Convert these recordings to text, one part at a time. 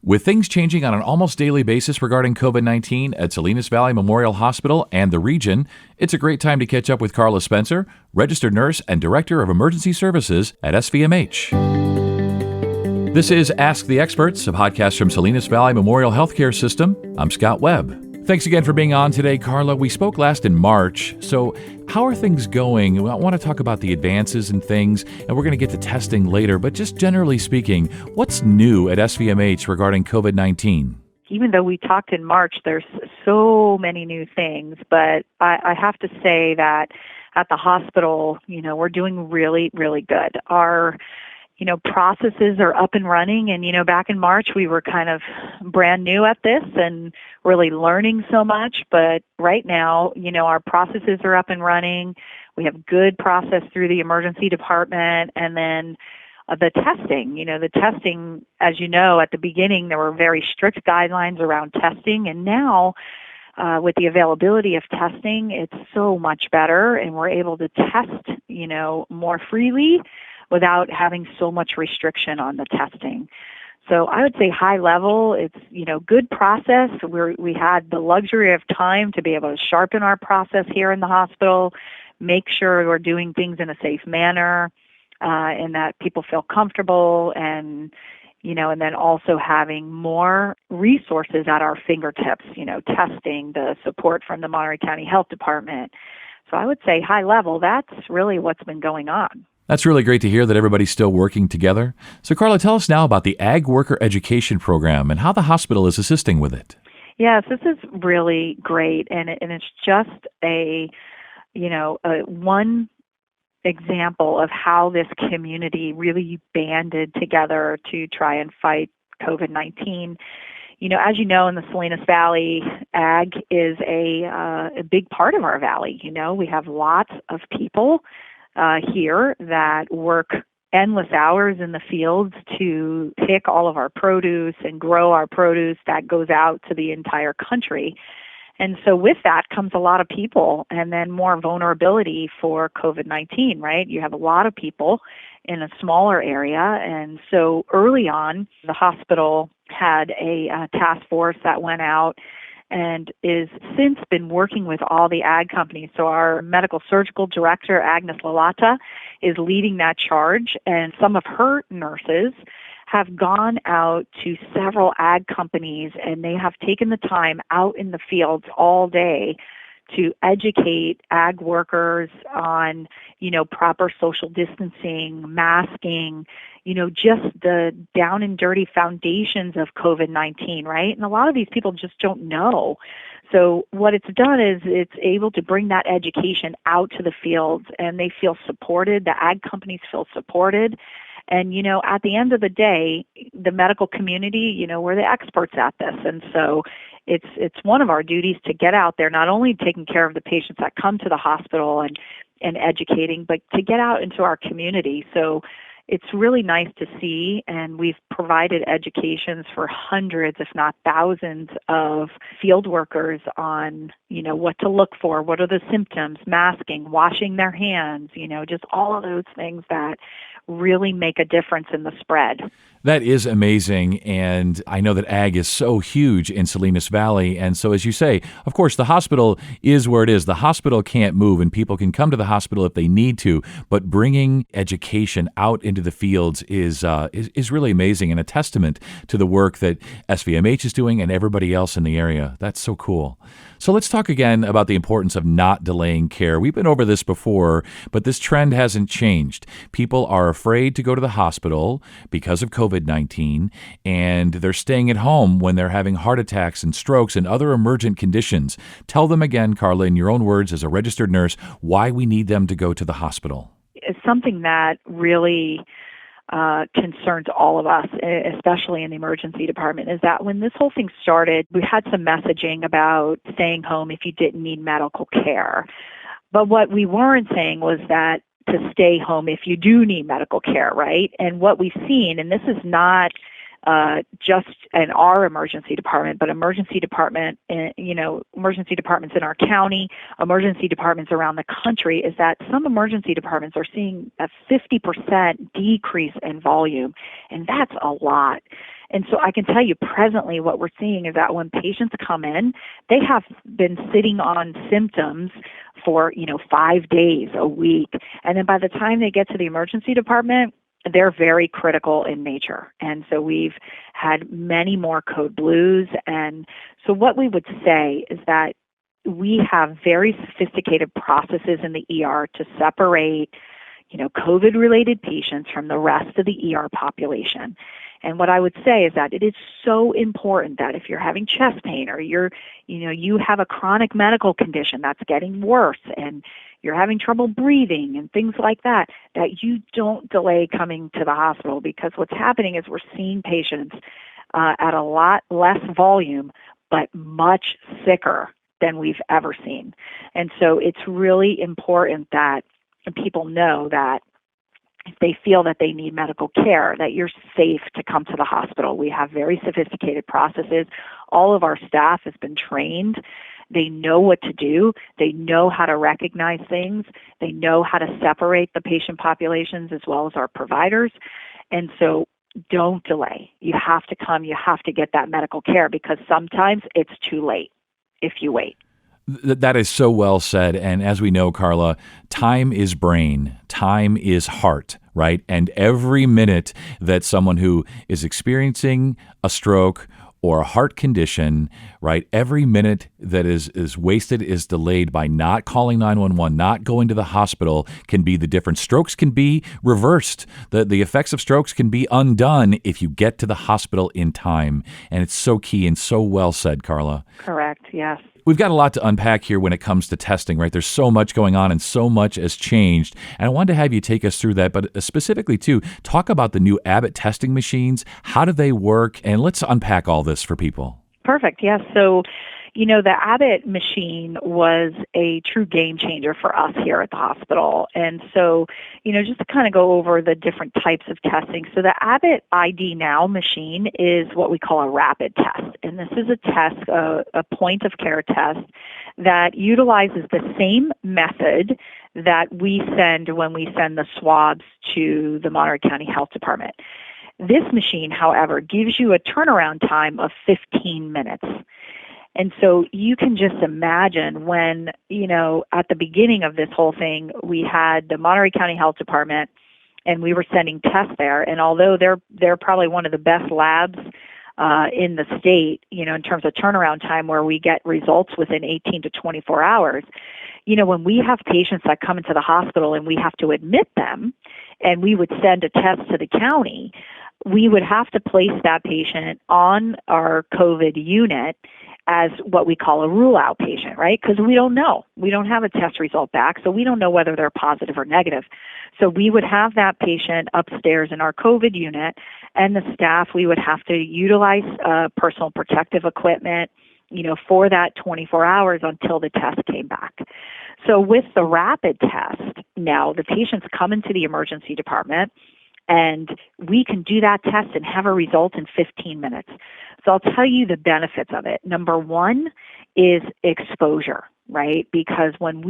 With things changing on an almost daily basis regarding COVID-19 at Salinas Valley Memorial Hospital and the region, it's a great time to catch up with Carla Spencer, registered nurse and director of emergency services at SVMH. This is Ask the Experts, a podcast from Salinas Valley Memorial Healthcare System. I'm Scott Webb. Thanks again for being on today, Carla. We spoke last in March, so how are things going? I want to talk about the advances and things, and we're going to get to testing later, but just generally speaking, what's new at SVMH regarding COVID-19? Even though we talked in March, there's so many new things, but I have to say that at the hospital, we're doing really, really good. Our processes are up and running. And, back in March, we were kind of brand new at this and really learning so much. But right now, our processes are up and running. We have good process through the emergency department. And then the testing, as you know, at the beginning, there were very strict guidelines around testing. And now, with the availability of testing, it's so much better. And we're able to test, more freely without having so much restriction on the testing. So I would say high level, it's, good process. We had the luxury of time to be able to sharpen our process here in the hospital, make sure we're doing things in a safe manner, and that people feel comfortable and then also having more resources at our fingertips, testing, the support from the Monterey County Health Department. So I would say high level, that's really what's been going on. That's really great to hear that everybody's still working together. So, Carla, tell us now about the Ag Worker Education Program and how the hospital is assisting with it. Yes, this is really great, and it's just a one example of how this community really banded together to try and fight COVID-19. As you know, in the Salinas Valley, ag is a big part of our valley. We have lots of people here that work endless hours in the fields to pick all of our produce and grow our produce that goes out to the entire country. And so with that comes a lot of people and then more vulnerability for COVID-19, right? You have a lot of people in a smaller area. And so early on, the hospital had a task force that went out and is since been working with all the ag companies. So our medical surgical director, Agnes Lalata, is leading that charge, and some of her nurses have gone out to several ag companies, and they have taken the time out in the fields all day to educate ag workers on, proper social distancing, masking, just the down and dirty foundations of COVID-19, right? And a lot of these people just don't know. So what it's done is it's able to bring that education out to the fields, and they feel supported. The ag companies feel supported. And, at the end of the day, the medical community, we're the experts at this. And so it's one of our duties to get out there, not only taking care of the patients that come to the hospital and educating, but to get out into our community. So it's really nice to see, and we've provided educations for hundreds, if not thousands, of field workers on, what to look for, what are the symptoms, masking, washing their hands, just all of those things that really make a difference in the spread. That is amazing, and I know that ag is so huge in Salinas Valley, and so as you say, of course, the hospital is where it is. The hospital can't move, and people can come to the hospital if they need to, but bringing education out into the fields is really amazing and a testament to the work that SVMH is doing and everybody else in the area. That's so cool. So let's talk again about the importance of not delaying care. We've been over this before, but this trend hasn't changed. People are afraid to go to the hospital because of COVID-19, and they're staying at home when they're having heart attacks and strokes and other emergent conditions. Tell them again, Carla, in your own words as a registered nurse, why we need them to go to the hospital. It's something that really concerns all of us, especially in the emergency department, is that when this whole thing started, we had some messaging about staying home if you didn't need medical care. But what we weren't saying was that to stay home if you do need medical care, right? And what we've seen, and this is not just in our emergency department, but emergency departments in our county, emergency departments around the country, is that some emergency departments are seeing a 50% decrease in volume, and that's a lot. And so I can tell you presently what we're seeing is that when patients come in, they have been sitting on symptoms for, 5 days, a week. And then by the time they get to the emergency department, they're very critical in nature. And so we've had many more code blues. And so what we would say is that we have very sophisticated processes in the ER to separate, COVID-related patients from the rest of the ER population. And what I would say is that it is so important that if you're having chest pain or you have a chronic medical condition that's getting worse and you're having trouble breathing and things like that, that you don't delay coming to the hospital, because what's happening is we're seeing patients at a lot less volume, but much sicker than we've ever seen. And so it's really important that people know that if they feel that they need medical care, that you're safe to come to the hospital. We have very sophisticated processes. All of our staff has been trained. They know what to do. They know how to recognize things. They know how to separate the patient populations as well as our providers. And so don't delay. You have to come. You have to get that medical care, because sometimes it's too late if you wait. That is so well said. And as we know, Carla, time is brain, time is heart, right? And every minute that someone who is experiencing a stroke or a heart condition, right, every minute that is wasted, is delayed by not calling 911, not going to the hospital, can be the difference. Strokes can be reversed. The effects of strokes can be undone if you get to the hospital in time. And it's so key and so well said, Carla. Correct, yes. We've got a lot to unpack here when it comes to testing, right? There's so much going on and so much has changed. And I wanted to have you take us through that, but specifically, too, talk about the new Abbott testing machines. How do they work? And let's unpack all this for people. Perfect, yes. So, the Abbott machine was a true game changer for us here at the hospital. And so, just to kind of go over the different types of testing. So the Abbott ID Now machine is what we call a rapid test. And this is a test, a point of care test that utilizes the same method that we send when we send the swabs to the Monterey County Health Department. This machine, however, gives you a turnaround time of 15 minutes. And so you can just imagine when, at the beginning of this whole thing, we had the Monterey County Health Department and we were sending tests there. And although they're probably one of the best labs in the state, in terms of turnaround time, where we get results within 18 to 24 hours, when we have patients that come into the hospital and we have to admit them and we would send a test to the county, we would have to place that patient on our COVID unit as what we call a rule-out patient, right? Because we don't know. We don't have a test result back, so we don't know whether they're positive or negative. So we would have that patient upstairs in our COVID unit, and the staff, we would have to utilize personal protective equipment, for that 24 hours until the test came back. So with the rapid test, now the patients come into the emergency department, and we can do that test and have a result in 15 minutes. So I'll tell you the benefits of it. Number one is exposure, right? Because when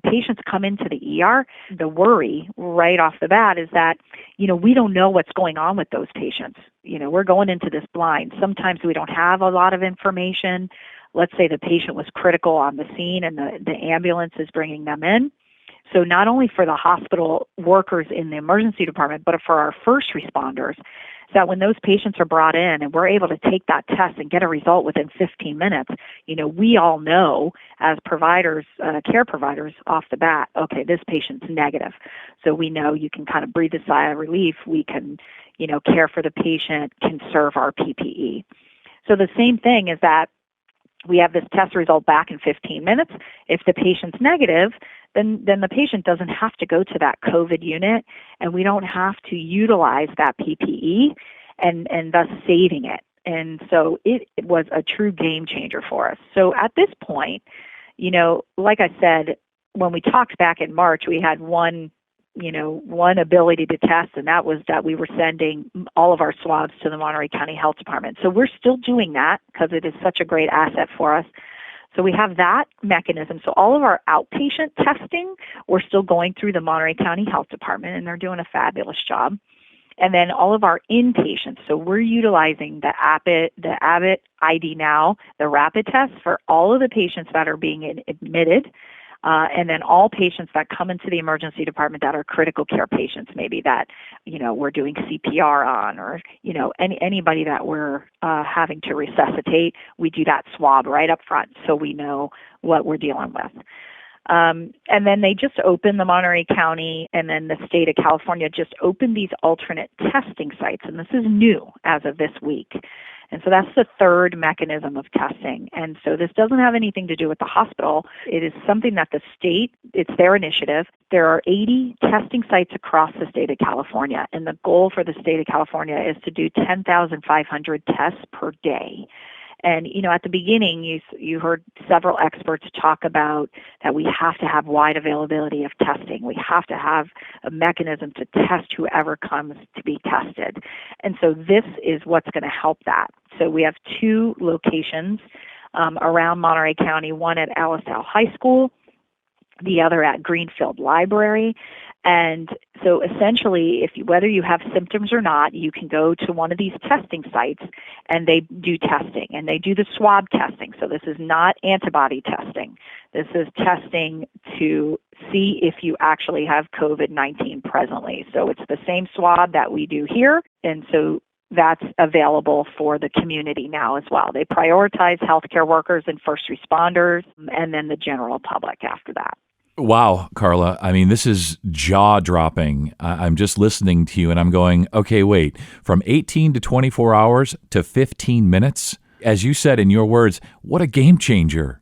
patients come into the ER, the worry right off the bat is that, we don't know what's going on with those patients. We're going into this blind. Sometimes we don't have a lot of information. Let's say the patient was critical on the scene and the ambulance is bringing them in. So not only for the hospital workers in the emergency department, but for our first responders, that when those patients are brought in and we're able to take that test and get a result within 15 minutes, we all know as providers, care providers off the bat, okay, this patient's negative. So we know you can kind of breathe a sigh of relief. We can, care for the patient, conserve our PPE. So the same thing is that we have this test result back in 15 minutes. If the patient's negative, then the patient doesn't have to go to that COVID unit, and we don't have to utilize that PPE and thus saving it. And so it was a true game changer for us. So at this point, like I said, when we talked back in March, we had one ability to test, and that was that we were sending all of our swabs to the Monterey County Health Department. So we're still doing that because it is such a great asset for us. So we have that mechanism. So all of our outpatient testing, we're still going through the Monterey County Health Department, and they're doing a fabulous job. And then all of our inpatients. So we're utilizing the Abbott ID Now, the rapid test for all of the patients that are being admitted. And then all patients that come into the emergency department that are critical care patients, maybe that, we're doing CPR on, or, anybody that we're having to resuscitate, we do that swab right up front so we know what we're dealing with. And then they just opened, the Monterey County and then the state of California just opened these alternate testing sites. And this is new as of this week. And so that's the third mechanism of testing. And so this doesn't have anything to do with the hospital. It is something that the state, it's their initiative. There are 80 testing sites across the state of California. And the goal for the state of California is to do 10,500 tests per day. And, at the beginning, you heard several experts talk about that we have to have wide availability of testing. We have to have a mechanism to test whoever comes to be tested. And so this is what's going to help that. So we have 2 locations around Monterey County, one at Alisal High School, the other at Greenfield Library. And so essentially, whether you have symptoms or not, you can go to one of these testing sites and they do testing, and they do the swab testing. So this is not antibody testing. This is testing to see if you actually have COVID-19 presently. So it's the same swab that we do here. And so that's available for the community now as well. They prioritize healthcare workers and first responders, and then the general public after that. Wow, Carla. I mean, this is jaw-dropping. I'm just listening to you and I'm going, okay, wait, from 18 to 24 hours to 15 minutes? As you said in your words, what a game changer.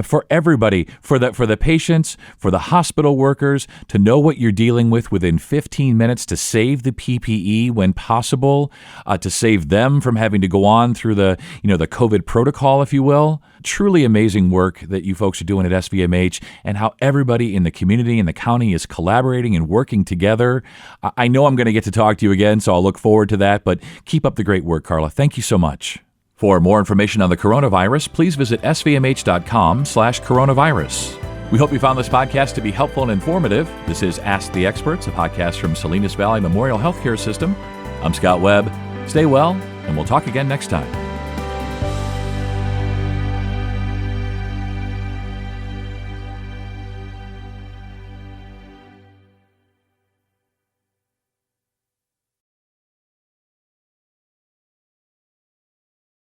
For everybody, for the patients, for the hospital workers, to know what you're dealing with within 15 minutes, to save the PPE when possible, to save them from having to go on through the COVID protocol, if you will. Truly amazing work that you folks are doing at SVMH, and how everybody in the community and the county is collaborating and working together. I know I'm going to get to talk to you again, so I'll look forward to that, but keep up the great work, Carla. Thank you so much. For more information on the coronavirus, please visit svmh.com/coronavirus. We hope you found this podcast to be helpful and informative. This is Ask the Experts, a podcast from Salinas Valley Memorial Healthcare System. I'm Scott Webb. Stay well, and we'll talk again next time.